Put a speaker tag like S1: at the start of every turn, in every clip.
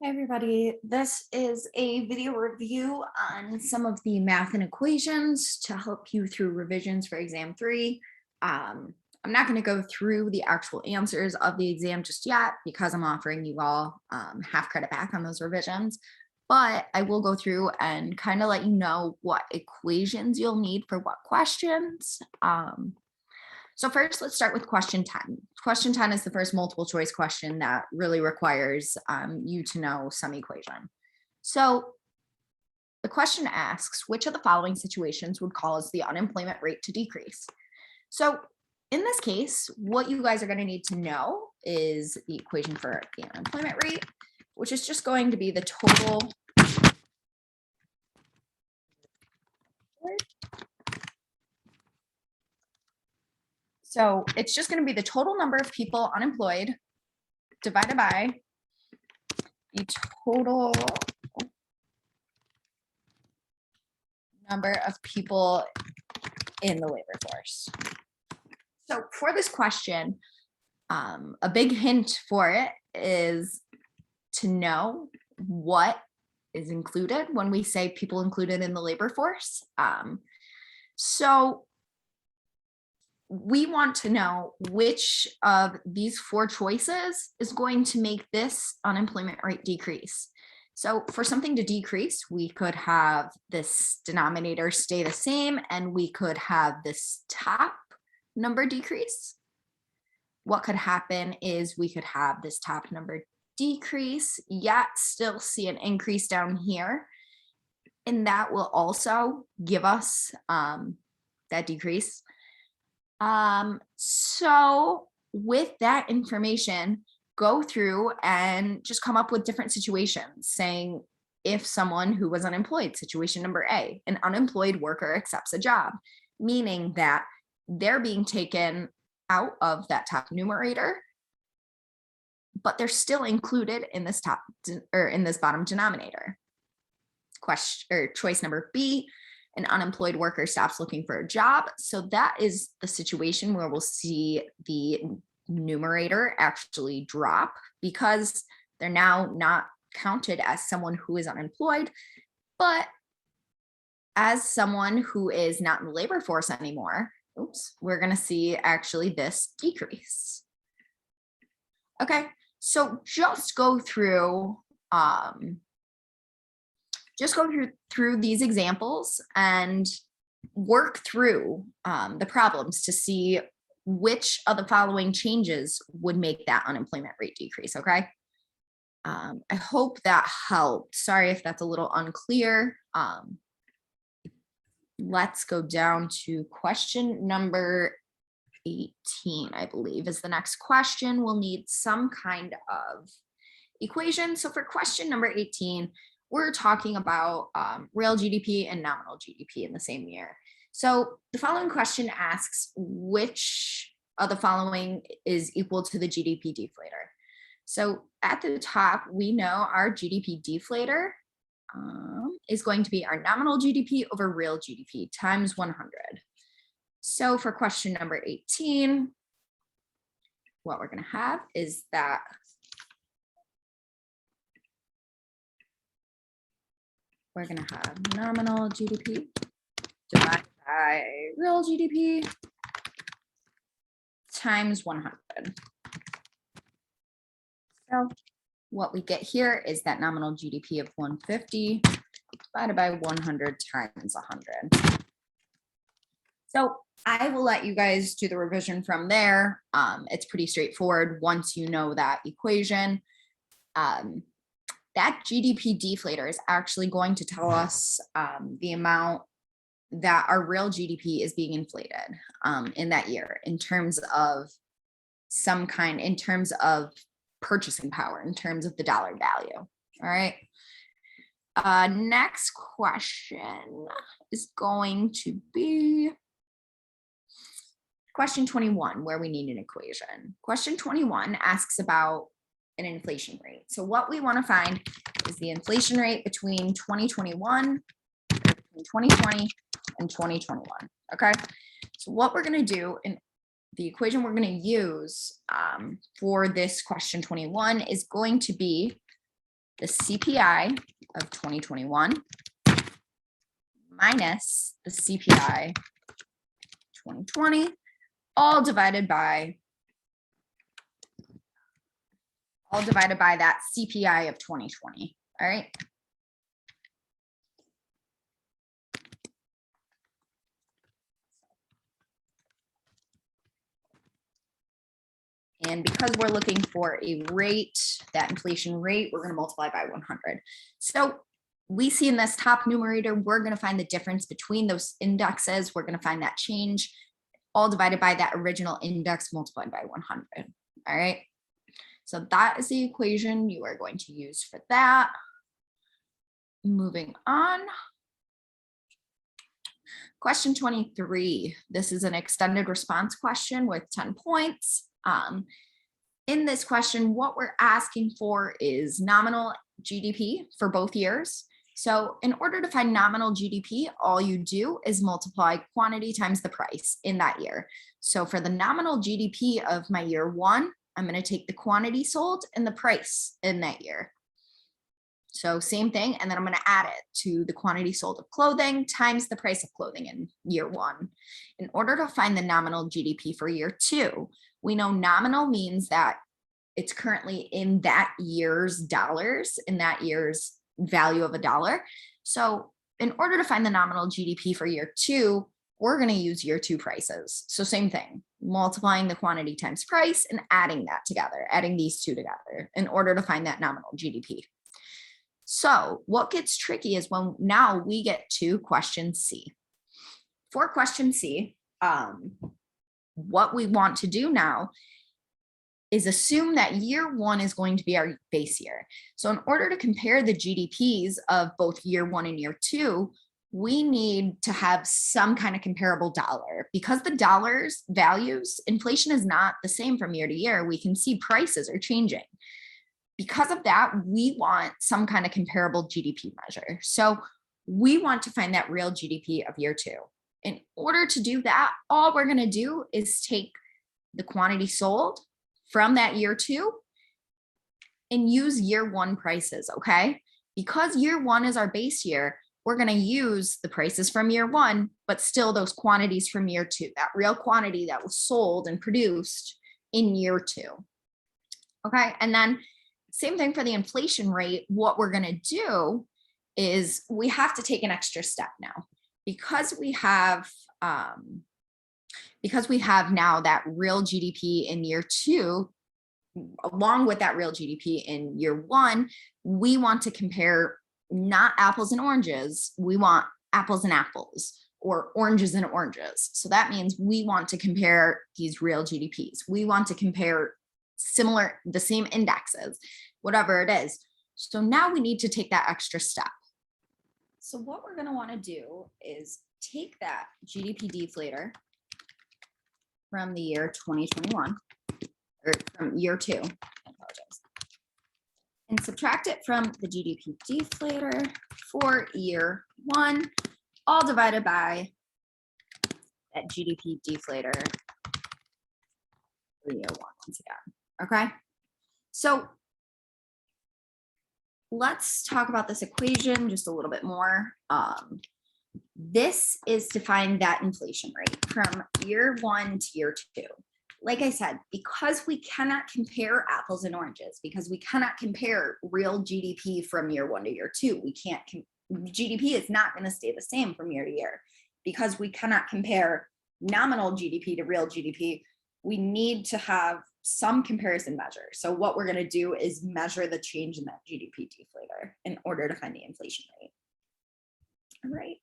S1: Hi everybody, this is a video review on some of the math and equations to help you through revisions for exam 3. I'm not going to go through the actual answers of the exam just yet because I'm offering you all half credit back on those revisions, but I will go through and kind of let you know what equations you'll need for what questions. So first, let's start with question 10. Question 10 is the first multiple choice question that really requires you to know some equation. So the question asks, which of the following situations would cause the unemployment rate to decrease? So in this case, what you guys are going to need to know is the equation for the unemployment rate, which is just going to be the total So it's just going to be the total number of people unemployed divided by the total number of people in the labor force. So for this question, a big hint for it is to know what is included when we say people included in the labor force. So we want to know which of these four choices is going to make this unemployment rate decrease. So for something to decrease, we could have this denominator stay the same, and we could have this top number decrease. What could happen is we could have this top number decrease, yet still see an increase down here. And that will also give us that decrease. So with that information, go through and just come up with different situations saying, if someone who was unemployed, situation number A, an unemployed worker accepts a job, meaning that they're being taken out of that top numerator, but they're still included in this top or in this bottom denominator. Question or choice number B, an unemployed worker stops looking for a job. So that is the situation where we'll see the numerator actually drop because they're now not counted as someone who is unemployed, but as someone who is not in the labor force anymore. We're going to see actually this decrease. Okay, so just go through these examples and work through the problems to see which of the following changes would make that unemployment rate decrease, okay? I hope that helped. Sorry if that's a little unclear. Let's go down to question number 18, I believe, is the next question. We'll need some kind of equation. So for question number 18, we're talking about real GDP and nominal GDP in the same year. So the following question asks, which of the following is equal to the GDP deflator? So at the top, we know our GDP deflator is going to be our nominal GDP over real GDP times 100. So for question number 18, what we're going to have is that we're going to have nominal GDP divided by real GDP times 100. So what we get here is that nominal GDP of 150 divided by 100 times 100. So I will let you guys do the revision from there. It's pretty straightforward once you know that equation. That GDP deflator is actually going to tell us the amount that our real GDP is being inflated in that year in terms of in terms of purchasing power, in terms of the dollar value. All right. Next question is going to be question 21, where we need an equation. Question 21 asks about an inflation rate. So what we want to find is the inflation rate between 2020 and 2021. Okay. So what we're going to do, and the equation we're going to use for this question 21 is going to be the CPI of 2021 minus the CPI 2020, all divided by that CPI of 2020. All right. And because we're looking for a rate, that inflation rate, we're going to multiply by 100. So we see in this top numerator, we're going to find the difference between those indexes. We're going to find that change, all divided by that original index multiplied by 100. All right. So that is the equation you are going to use for that. Moving on. Question 23. This is an extended response question with 10 points. In this question, what we're asking for is nominal GDP for both years. So in order to find nominal GDP, all you do is multiply quantity times the price in that year. So for the nominal GDP of my year one, I'm going to take the quantity sold and the price in that year. So same thing, and then I'm going to add it to the quantity sold of clothing times the price of clothing in year one. In order to find the nominal GDP for year two, we know nominal means that it's currently in that year's dollars, in that year's value of $1. So in order to find the nominal GDP for year two, we're going to use year two prices. So same thing, multiplying the quantity times price and adding that together, adding these two together in order to find that nominal GDP. So what gets tricky is when now we get to question C. For question C, what we want to do now is assume that year one is going to be our base year. So in order to compare the GDPs of both year one and year two, we need to have some kind of comparable dollar. Because the dollar's values, inflation is not the same from year to year. We can see prices are changing. Because of that, we want some kind of comparable GDP measure. So we want to find that real GDP of year two. In order to do that, all we're going to do is take the quantity sold from that year two and use year one prices, okay? Because year one is our base year, we're going to use the prices from year one, but still those quantities from year two, that real quantity that was sold and produced in year two. Okay, and then same thing for the inflation rate. What we're going to do is we have to take an extra step now because we have now that real GDP in year two, along with that real GDP in year one. We want to compare not apples and oranges. We want apples and apples or oranges and oranges. So that means we want to compare these real GDPs. We want to compare the same indexes, whatever it is. So now we need to take that extra step. So what we're going to want to do is take that GDP deflator from the year 2021, or from year two, I apologize, and subtract it from the GDP deflator for year one, all divided by that GDP deflator for year one once again. Okay, so let's talk about this equation just a little bit more. This is to find that inflation rate from year one to year two. Like I said, because we cannot compare apples and oranges, because we cannot compare real GDP from year one to year two, GDP is not going to stay the same from year to year. Because we cannot compare nominal GDP to real GDP, we need to have some comparison measure. So what we're going to do is measure the change in that GDP deflator in order to find the inflation rate. All right.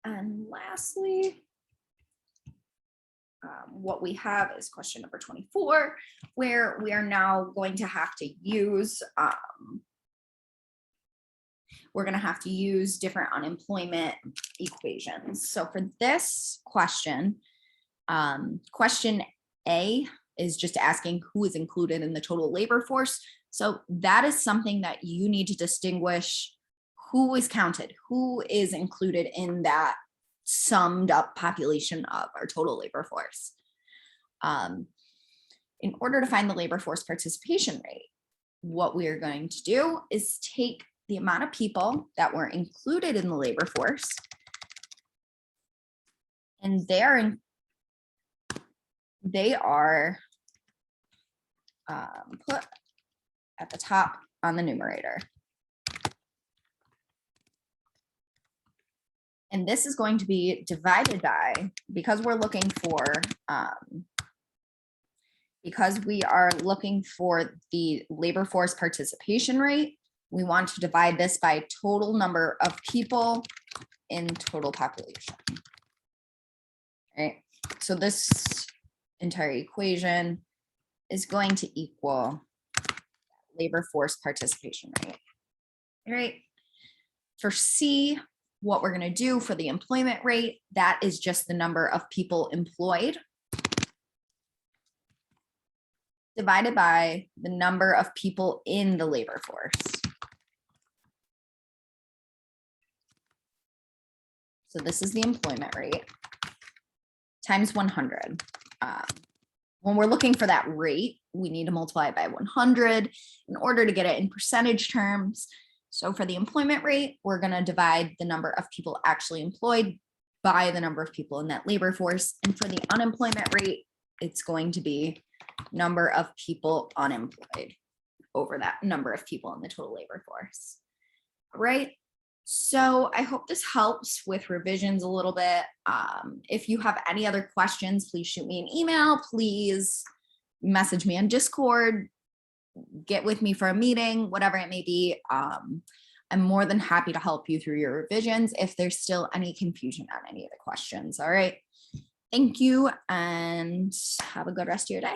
S1: And lastly, what we have is question number 24, where we are now going to have to use, different unemployment equations. So for this question, question A is just asking who is included in the total labor force. So that is something that you need to distinguish who is counted, who is included in that summed up population of our total labor force. In order to find the labor force participation rate, what we are going to do is take the amount of people that were included in the labor force, and they are put at the top on the numerator. And this is going to be divided by, because we are looking for the labor force participation rate, we want to divide this by total number of people in total population. All right, so this entire equation is going to equal labor force participation rate. All right, for C, what we're going to do for the employment rate, that is just the number of people employed divided by the number of people in the labor force. So this is the employment rate times 100. When we're looking for that rate, we need to multiply it by 100 in order to get it in percentage terms. So for the employment rate, we're going to divide the number of people actually employed by the number of people in that labor force. And for the unemployment rate, it's going to be number of people unemployed over that number of people in the total labor force. All right. So I hope this helps with revisions a little bit. If you have any other questions, please shoot me an email. Please message me on Discord. Get with me for a meeting, whatever it may be. I'm more than happy to help you through your revisions if there's still any confusion on any of the questions. All right. Thank you and have a good rest of your day.